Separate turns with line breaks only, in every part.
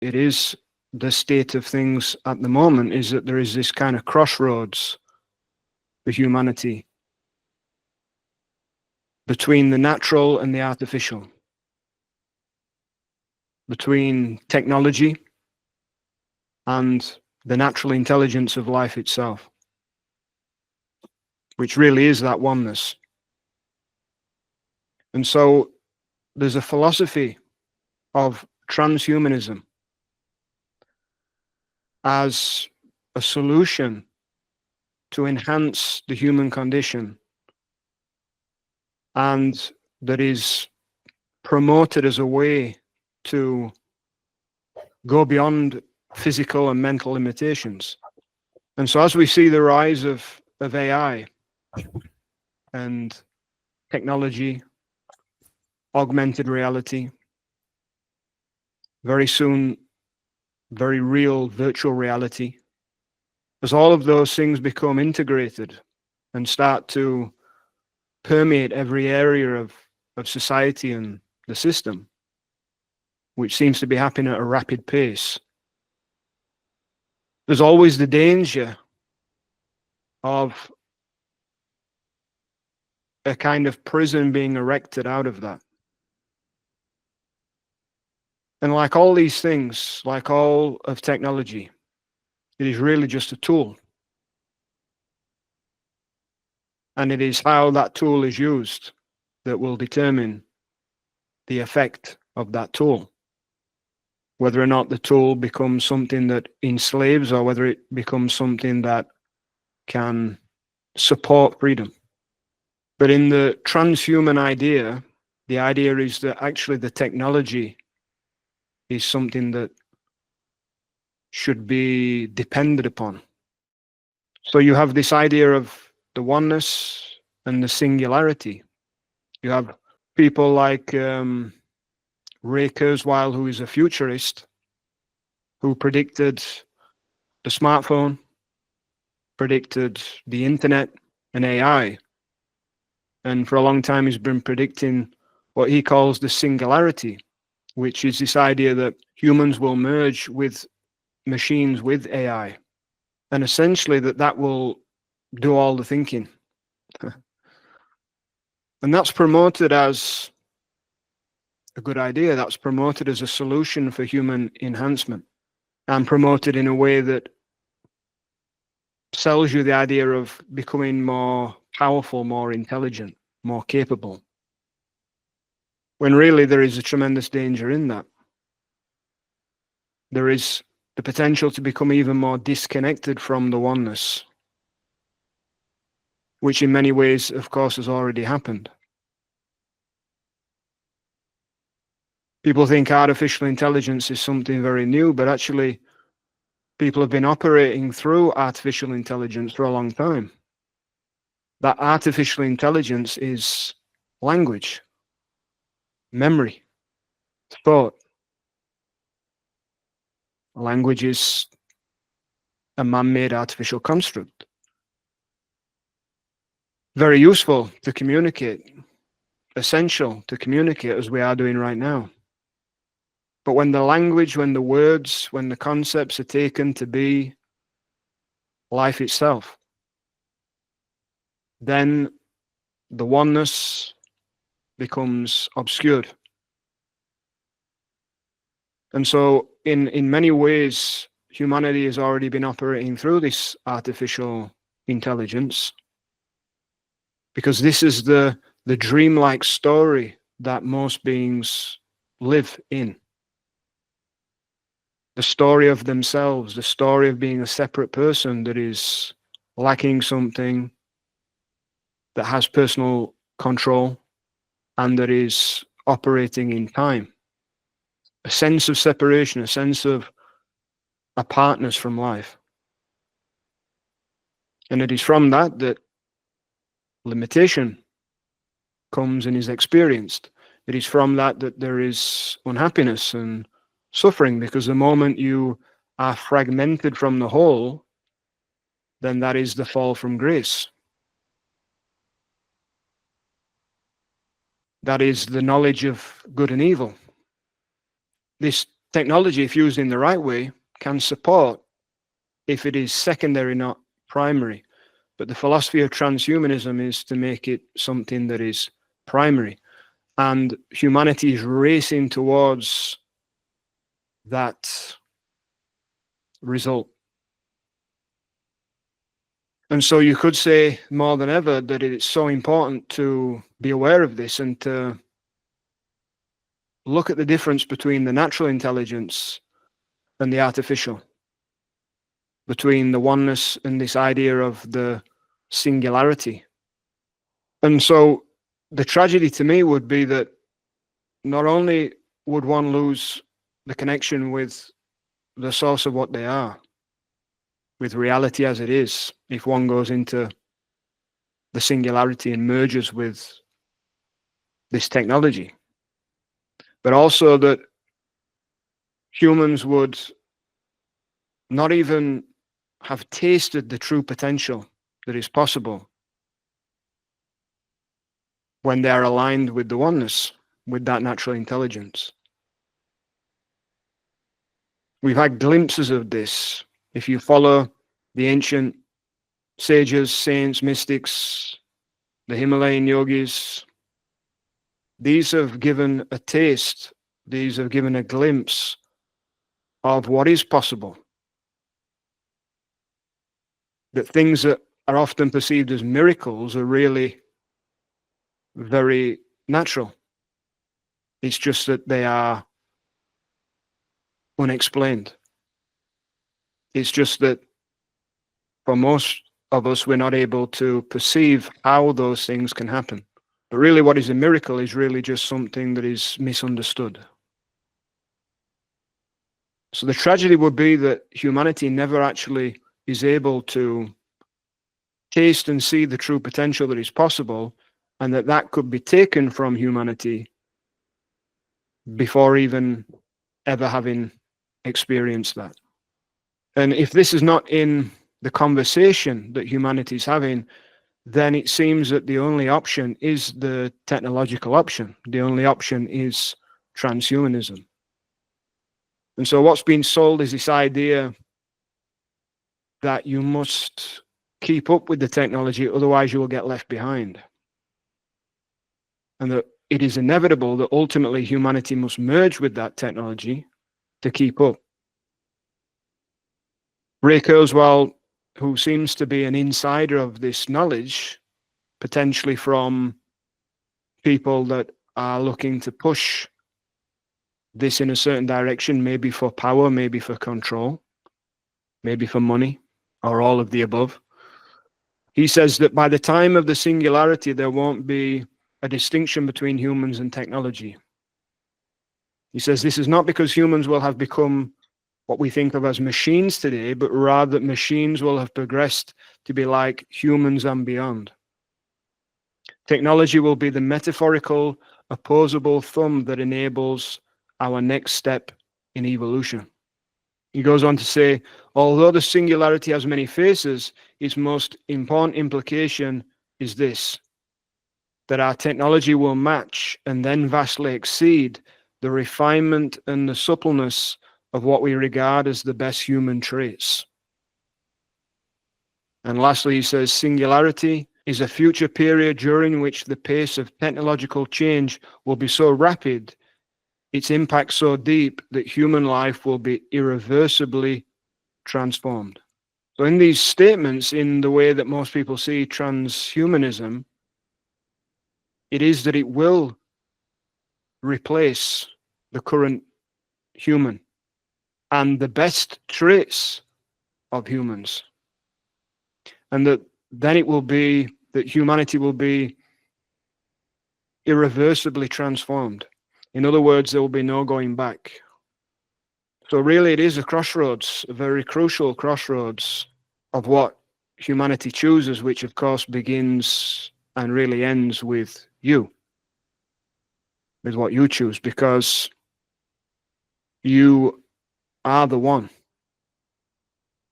it is the state of things at the moment, is that there is this kind of crossroads for humanity between the natural and the artificial, between technology and the natural intelligence of life itself, which really is that oneness. And so there's a philosophy of transhumanism as a solution to enhance the human condition, and that is promoted as a way to go beyond physical and mental limitations. And so as we see the rise of AI and technology, augmented reality, very soon, very real virtual reality, as all of those things become integrated and start to permeate every area of society and the system, which seems to be happening at a rapid pace, there's always the danger of a kind of prison being erected out of that. And like all these things, like all of technology, it is really just a tool. And it is how that tool is used that will determine the effect of that tool. Whether or not the tool becomes something that enslaves, or whether it becomes something that can support freedom. But in the transhuman idea, the idea is that actually the technology is something that should be depended upon. So you have this idea of the oneness and the singularity. You have people like Ray Kurzweil, who is a futurist, who predicted the smartphone, predicted the internet and AI. And for a long time, he's been predicting what he calls the singularity, which is this idea that humans will merge with machines, with AI, and essentially that will do all the thinking. And that's promoted as a good idea. That's promoted as a solution for human enhancement, and promoted in a way that sells you the idea of becoming more powerful, more intelligent, more capable, when really there is a tremendous danger in that. There is the potential to become even more disconnected from the oneness, which in many ways, of course, has already happened. People think artificial intelligence is something very new, but actually people have been operating through artificial intelligence for a long time. That artificial intelligence is language, memory, thought. Language is a man-made artificial construct. Very useful to communicate, essential to communicate as we are doing right now. But when the language, when the words, when the concepts are taken to be life itself, then the oneness becomes obscured. And so in many ways, humanity has already been operating through this artificial intelligence, because this is the dreamlike story that most beings live in. The story of themselves, the story of being a separate person that is lacking something, that has personal control, and that is operating in time. A sense of separation, a sense of apartness from life. And it is from that that limitation comes and is experienced. It is from that that there is unhappiness and suffering, because the moment you are fragmented from the whole, then that is the fall from grace. That is the knowledge of good and evil. This technology, if used in the right way, can support if it is secondary, not primary. But the philosophy of transhumanism is to make it something that is primary. And humanity is racing towards that result. And so you could say more than ever that it's so important to be aware of this and to look at the difference between the natural intelligence and the artificial, between the oneness and this idea of the singularity. And so the tragedy to me would be that not only would one lose the connection with the source of what they are, with reality as it is, if one goes into the singularity and merges with this technology, but also that humans would not even have tasted the true potential that is possible when they are aligned with the oneness, with that natural intelligence. We've had glimpses of this. If you follow the ancient sages, saints, mystics, the Himalayan yogis, these have given a taste, these have given a glimpse of what is possible. That things that are often perceived as miracles are really very natural. It's just that they are unexplained. It's just that for most of us, we're not able to perceive how those things can happen. But really what is a miracle is really just something that is misunderstood. So the tragedy would be that humanity never actually is able to taste and see the true potential that is possible, and that could be taken from humanity before even ever having experienced that. And if this is not in the conversation that humanity is having, then it seems that the only option is the technological option. The only option is transhumanism. And so what's been sold is this idea that you must keep up with the technology, otherwise you will get left behind. And that it is inevitable that ultimately humanity must merge with that technology to keep up. Ray Kurzweil, who seems to be an insider of this knowledge, potentially from people that are looking to push this in a certain direction, maybe for power, maybe for control, maybe for money, or all of the above. He says that by the time of the singularity, there won't be a distinction between humans and technology. He says this is not because humans will have become what we think of as machines today, but rather that machines will have progressed to be like humans and beyond. Technology will be the metaphorical, opposable thumb that enables our next step in evolution. He goes on to say, although the singularity has many faces, its most important implication is this: that our technology will match and then vastly exceed the refinement and the suppleness of what we regard as the best human traits. And lastly, he says, singularity is a future period during which the pace of technological change will be so rapid, its impact so deep, that human life will be irreversibly transformed. So in these statements, in the way that most people see transhumanism, it is that it will replace the current human and the best traits of humans. And that then it will be that humanity will be irreversibly transformed. In other words, there will be no going back. So really it is a crossroads, a very crucial crossroads of what humanity chooses, which of course begins and really ends with you, with what you choose, because you are the one.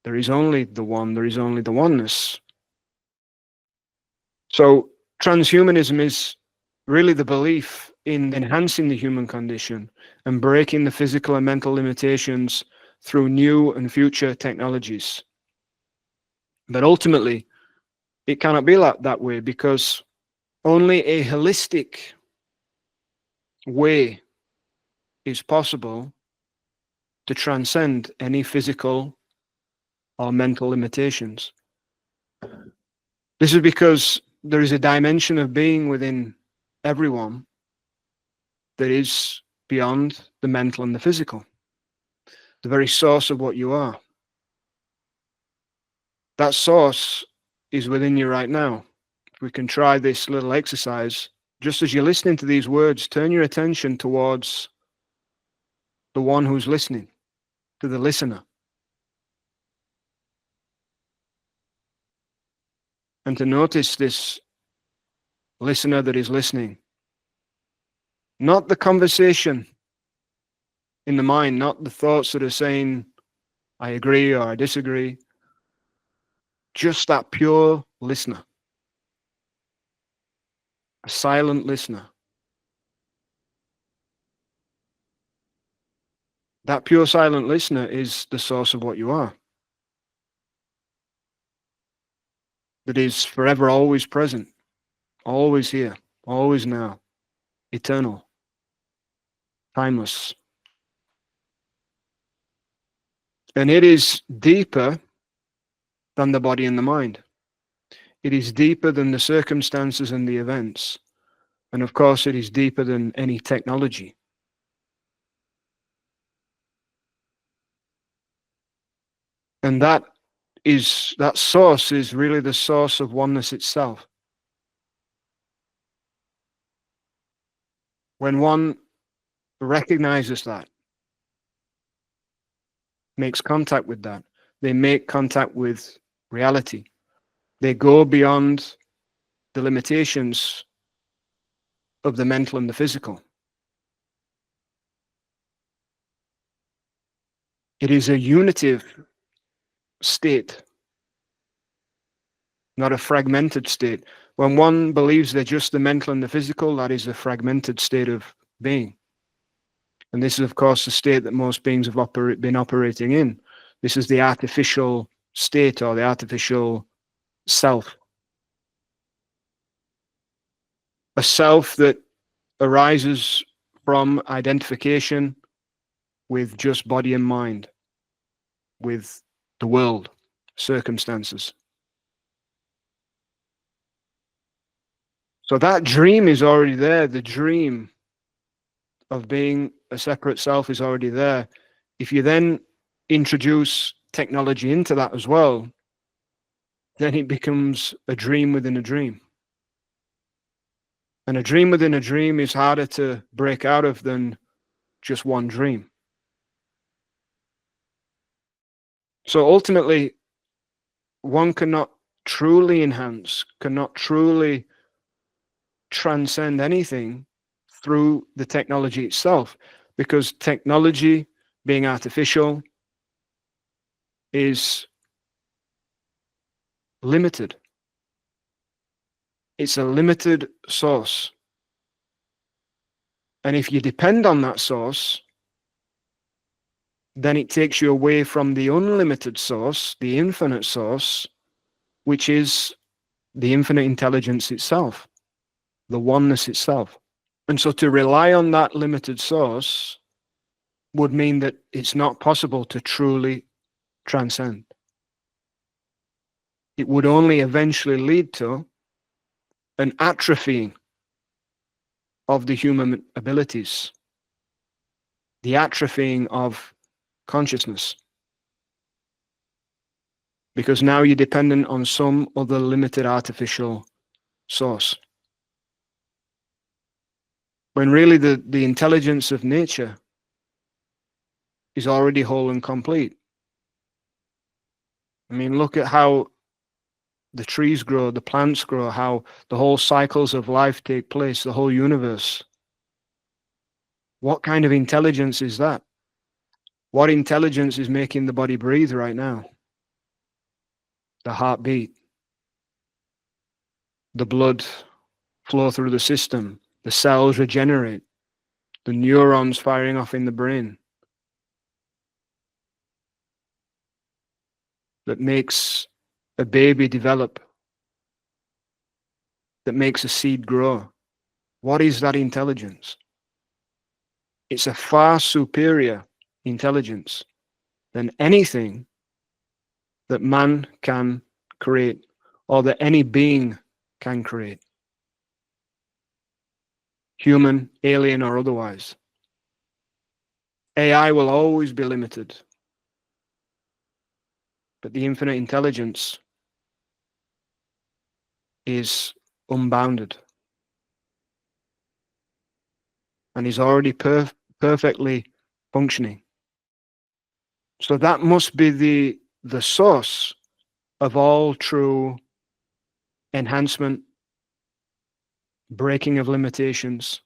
There is only the one, there is only the oneness. So transhumanism is really the belief in enhancing the human condition and breaking the physical and mental limitations through new and future technologies. But ultimately, it cannot be that way, because only a holistic way is possible to transcend any physical or mental limitations. This is because there is a dimension of being within everyone that is beyond the mental and the physical, the very source of what you are. That source is within you right now. If we can try this little exercise, just as you're listening to these words, turn your attention towards the one who's listening, to the listener. And to notice this listener that is listening. Not the conversation in the mind, not the thoughts that are saying, I agree or I disagree. Just that pure listener. A silent listener. That pure silent listener is the source of what you are. That is forever always present, always here, always now, eternal, timeless. And it is deeper than the body and the mind. It is deeper than the circumstances and the events. And of course, it is deeper than any technology. And that source is really the source of oneness itself. When one recognizes that, makes contact with that, they make contact with reality. They go beyond the limitations of the mental and the physical. It is a unitive state, not a fragmented state. When one believes they're just the mental and the physical, that is a fragmented state of being. And this is, of course, the state that most beings have been operating in. This is the artificial state, or the artificial self. A self that arises from identification with just body and mind, with the world, circumstances. So that dream is already there. The dream of being a separate self is already there. If you then introduce technology into that as well, then it becomes a dream within a dream. And a dream within a dream is harder to break out of than just one dream. So ultimately, one cannot truly enhance, cannot truly transcend anything through the technology itself, because technology, being artificial, is limited. It's a limited source. And if you depend on that source, then it takes you away from the unlimited source, the infinite source, which is the infinite intelligence itself, the oneness itself. And so to rely on that limited source would mean that it's not possible to truly transcend. It would only eventually lead to an atrophying of the human abilities, the atrophying of consciousness. Because now you're dependent on some other limited artificial source. When really the intelligence of nature is already whole and complete. I mean, look at how the trees grow, the plants grow, how the whole cycles of life take place, the whole universe. What kind of intelligence is that? What intelligence is making the body breathe right now? The heartbeat, the blood flow through the system, the cells regenerate, the neurons firing off in the brain, that makes a baby develop, that makes a seed grow. What is that intelligence? It's a far superior intelligence than anything that man can create or that any being can create, human, alien, or otherwise. AI will always be limited, but the infinite intelligence is unbounded and is already perfectly functioning. So that must be the source of all true enhancement, breaking of limitations,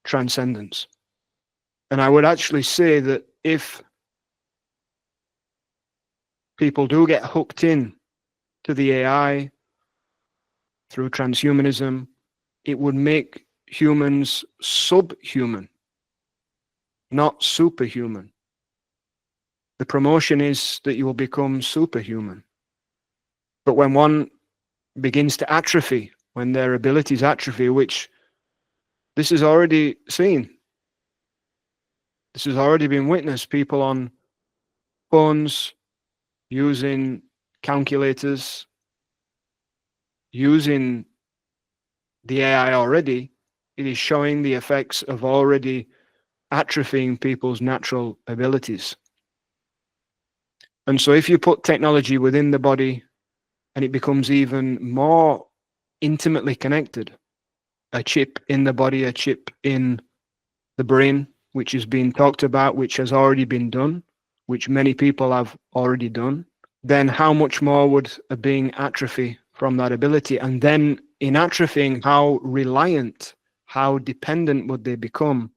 transcendence. And I would actually say that if people do get hooked in to the AI through transhumanism, it would make humans subhuman, not superhuman. The promotion is that you will become superhuman. But when one begins to atrophy, when their abilities atrophy, which this is already seen, this has already been witnessed, people on phones using calculators, using the AI already, it is showing the effects of already atrophying people's natural abilities. And so if you put technology within the body and it becomes even more intimately connected, a chip in the body, a chip in the brain, which is being talked about, which has already been done, which many people have already done, then how much more would a being atrophy from that ability? And then in atrophying, how reliant, how dependent would they become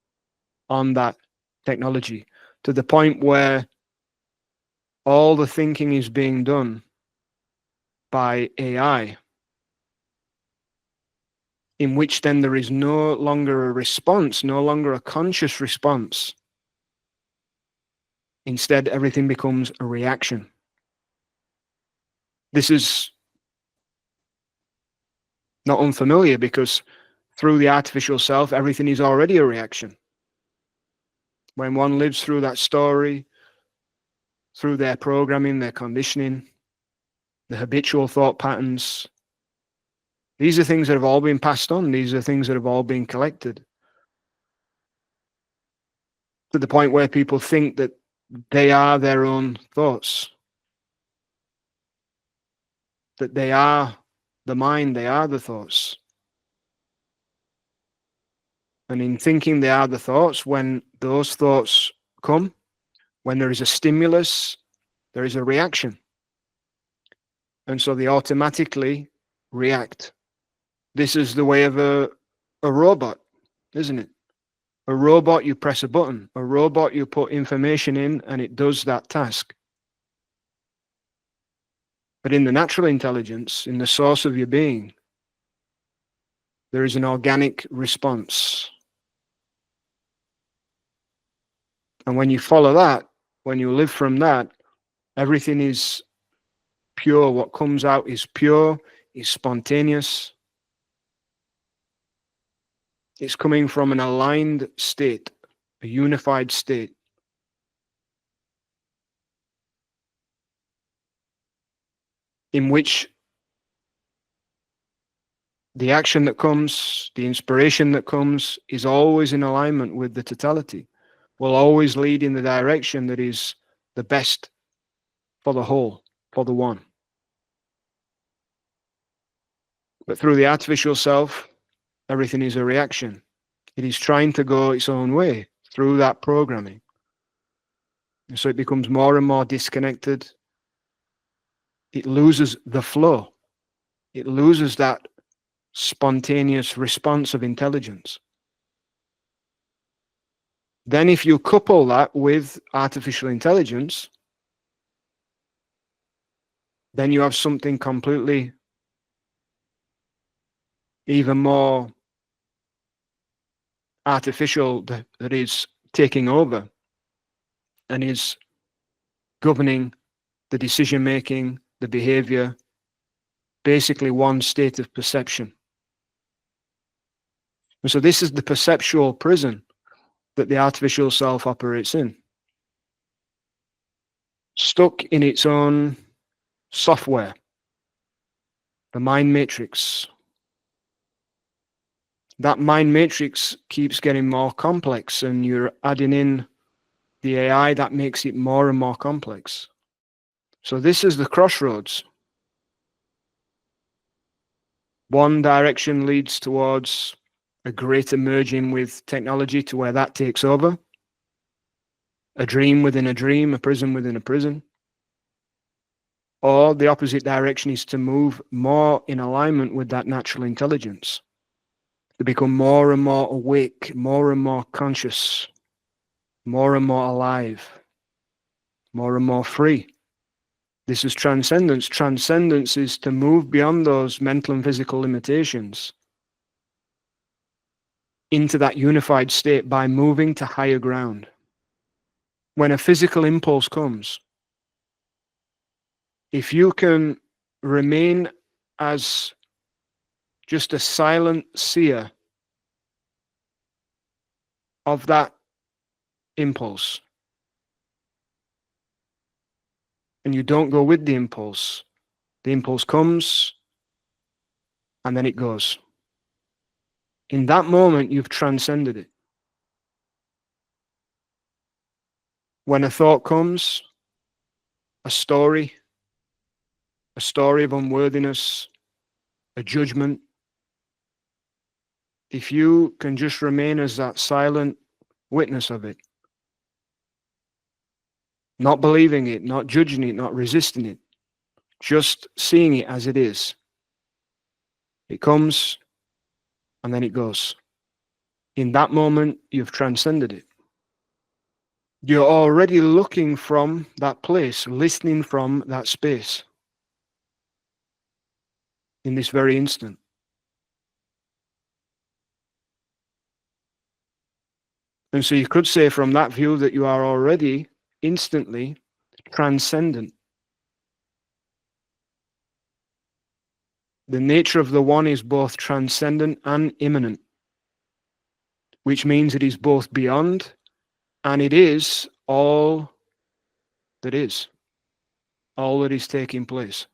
on that technology, to the point where all the thinking is being done by AI, in which then there is no longer a response, no longer a conscious response. Instead, everything becomes a reaction. This is not unfamiliar because through the artificial self, everything is already a reaction. When one lives through that story, through their programming, their conditioning, the habitual thought patterns, these are things that have all been passed on. These are things that have all been collected. To the point where people think that they are their own thoughts, that they are the mind, they are the thoughts. And in thinking they are the thoughts, when those thoughts come, when there is a stimulus, there is a reaction. And so they automatically react. This is the way of a robot, isn't it? A robot, you press a button. A robot, you put information in and it does that task. But in the natural intelligence, in the source of your being, there is an organic response. And when you follow that, when you live from that, everything is pure. What comes out is pure, is spontaneous. It's coming from an aligned state, a unified state. In which the action that comes, the inspiration that comes, is always in alignment with the totality, will always lead in the direction that is the best for the whole, for the one. But through the artificial self, everything is a reaction. It is trying to go its own way through that programming. And so it becomes more and more disconnected. It loses the flow. It loses that spontaneous response of intelligence. Then if you couple that with artificial intelligence, then you have something completely even more artificial that is taking over and is governing the decision making, the behavior, basically one state of perception. And so this is the perceptual prison that the artificial self operates in, stuck in its own software, the mind matrix. That mind matrix keeps getting more complex, and you're adding in the AI that makes it more and more complex. So this is the crossroads. One direction leads towards a greater merging with technology to where that takes over. A dream within a dream, a prison within a prison. Or the opposite direction is to move more in alignment with that natural intelligence, to become more and more awake, more and more conscious, more and more alive, more and more free. This is transcendence. Transcendence is to move beyond those mental and physical limitations into that unified state by moving to higher ground. When a physical impulse comes, if you can remain as just a silent seer of that impulse, and you don't go with the impulse comes and then it goes. In that moment, you've transcended it. When a thought comes, a story of unworthiness, a judgment, if you can just remain as that silent witness of it, not believing it, not judging it, not resisting it, just seeing it as it is. It comes and then it goes. In that moment, you've transcended it. You're already looking from that place, listening from that space in this very instant. And so you could say from that view that you are already instantly transcendent. The nature of the one is both transcendent and immanent, which means it is both beyond and it is all that is taking place.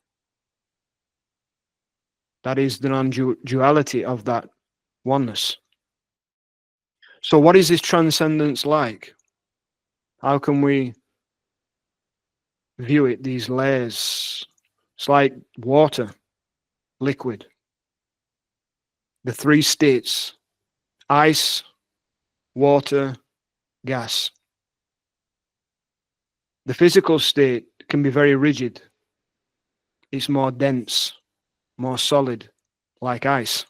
That is the non-duality of that oneness. So what is this transcendence like? How can we view it, these layers? It's like water, liquid. The three states: ice, water, gas. The physical state can be very rigid. It's more dense, more solid, like ice.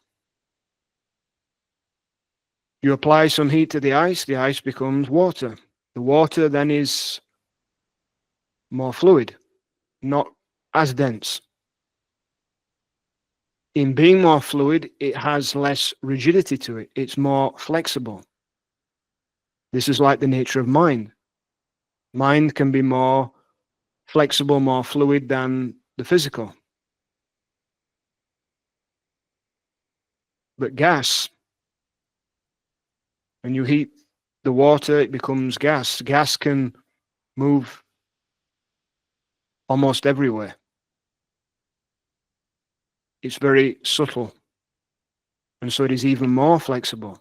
You apply some heat to the ice becomes water. The water then is more fluid, not as dense. In being more fluid, it has less rigidity to it. It's more flexible. This is like the nature of mind. Mind can be more flexible, more fluid than the physical. But gas, when you heat the water, it becomes gas. Gas can move almost everywhere. It's very subtle. And so it is even more flexible,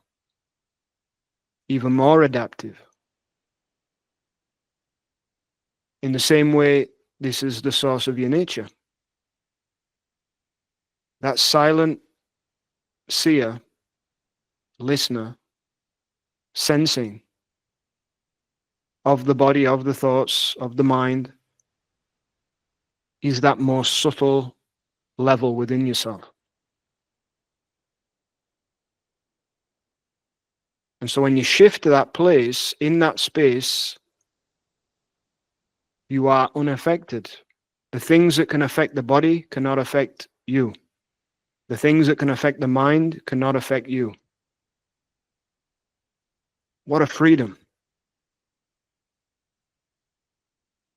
even more adaptive. In the same way, this is the source of your nature. That silent seer, listener, sensing of the body, of the thoughts, of the mind, is that more subtle level within yourself. And so when you shift to that place, in that space, you are unaffected. The things that can affect the body cannot affect you. The things that can affect the mind cannot affect you. What a freedom.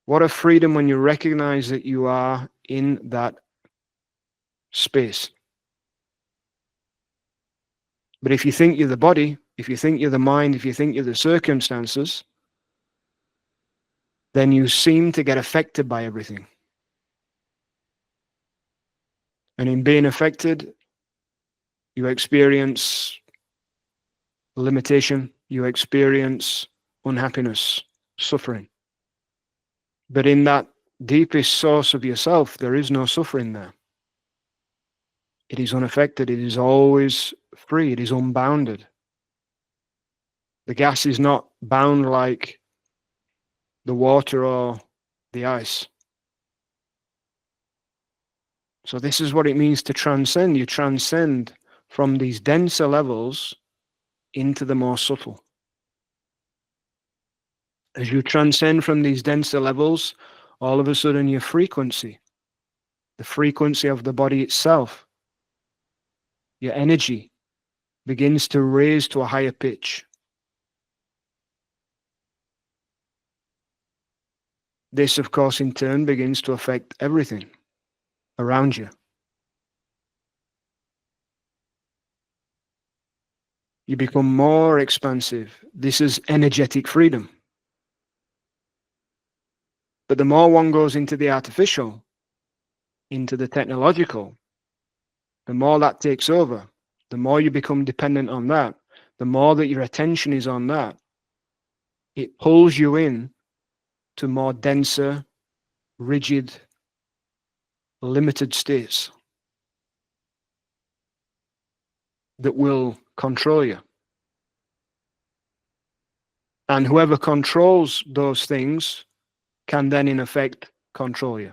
What a freedom when you recognize that you are in that space. But if you think you're the body, if you think you're the mind, if you think you're the circumstances, then you seem to get affected by everything. And in being affected, you experience limitation, you experience unhappiness, suffering. But in that deepest source of yourself, there is no suffering there. It is unaffected, it is always free, it is unbounded. The gas is not bound like the water or the ice. So this is what it means to transcend. You transcend from these denser levels into the more subtle. As you transcend from these denser levels, all of a sudden your frequency, the frequency of the body itself, your energy begins to raise to a higher pitch. This, of course, in turn begins to affect everything around you. You become more expansive. This is energetic freedom. But the more one goes into the artificial, into the technological, the more that takes over, the more you become dependent on that, the more that your attention is on that, it pulls you in to more denser, rigid, limited states that will control you. And whoever controls those things can then, in effect, control you.